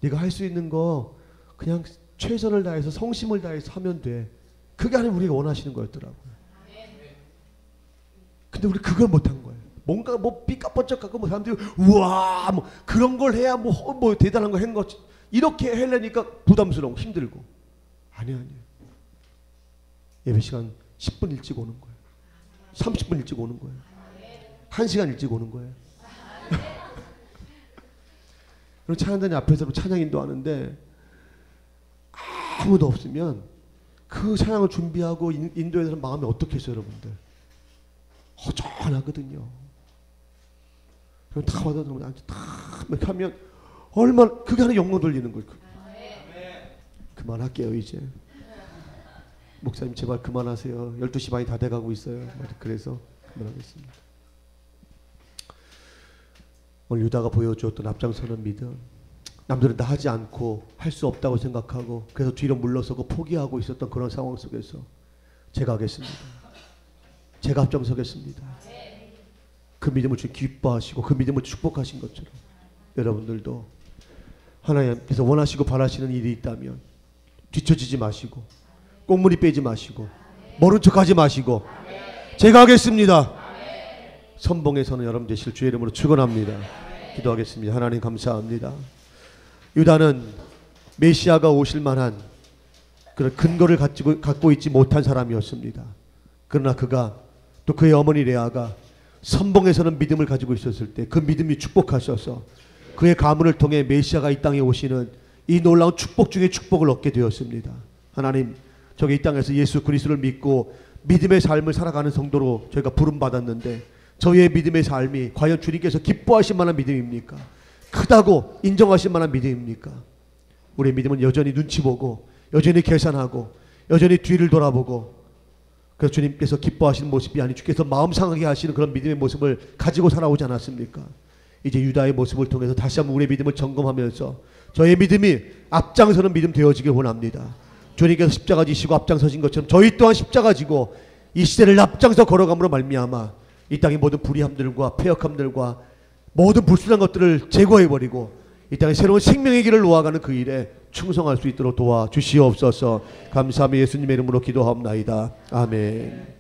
네가 할 수 있는 거 그냥 최선을 다해서 성심을 다해서 하면 돼. 그게 하나님 우리가 원하시는 거였더라고요. 근데 우리 그걸 못한 거예요. 뭔가 뭐 삐까뻔쩍하고 뭐 사람들이 우와 뭐 그런 걸 해야 뭐 대단한 거 한 거 이렇게 하려니까 부담스러워 힘들고 아니에요. 예배 시간 10분 일찍 오는 거예요. 30분 일찍 오는 거예요. 1시간 일찍 오는 거예요. 그럼 찬양단이 앞에서 찬양 인도하는데 아무도 없으면 그 찬양을 준비하고 인도해야 되는 마음이 어떻겠어요 여러분들. 허전하거든요. 그럼 다 와서 다 하면 얼마나 그게 하나 영광 돌리는 거예요. 그만할게요 이제. 목사님 제발 그만하세요. 12시 반이 다 돼가고 있어요. 그래서 그만하겠습니다. 오늘 유다가 보여주었던 앞장서는 믿음. 남들은 다 하지 않고 할 수 없다고 생각하고 그래서 뒤로 물러서고 포기하고 있었던 그런 상황 속에서 제가 하겠습니다. 제가 앞장서겠습니다. 그 믿음을 주님 기뻐하시고 그 믿음을 축복하신 것처럼 여러분들도 하나님께서 원하시고 바라시는 일이 있다면 뒤처지지 마시고 꽁무니 빼지 마시고 모른 척하지 마시고 제가 하겠습니다. 선봉에서는 여러분 되실 주의 이름으로 축원합니다. 기도하겠습니다. 하나님 감사합니다. 유다는 메시아가 오실 만한 그런 근거를 갖고 있지 못한 사람이었습니다. 그러나 그가 또 그의 어머니 레아가 선봉에서는 믿음을 가지고 있었을 때 그 믿음이 축복하셔서 그의 가문을 통해 메시아가 이 땅에 오시는 이 놀라운 축복 중에 축복을 얻게 되었습니다. 하나님, 저기 이 땅에서 예수 그리스도를 믿고 믿음의 삶을 살아가는 성도로 저희가 부름받았는데 저희의 믿음의 삶이 과연 주님께서 기뻐하실 만한 믿음입니까? 크다고 인정하실 만한 믿음입니까? 우리의 믿음은 여전히 눈치 보고 여전히 계산하고 여전히 뒤를 돌아보고 그래서 주님께서 기뻐하시는 모습이 아니 주께서 마음 상하게 하시는 그런 믿음의 모습을 가지고 살아오지 않았습니까? 이제 유다의 모습을 통해서 다시 한번 우리의 믿음을 점검하면서 저의 믿음이 앞장서는 믿음 되어지길 원합니다. 주님께서 십자가 지시고 앞장서신 것처럼 저희 또한 십자가 지고 이 시대를 앞장서 걸어감으로 말미암아 이 땅의 모든 불의함들과 패역함들과 모든 불순한 것들을 제거해버리고 이 땅에 새로운 생명의 길을 놓아가는 그 일에 충성할 수 있도록 도와주시옵소서. 감사하며 예수님의 이름으로 기도하옵나이다. 아멘.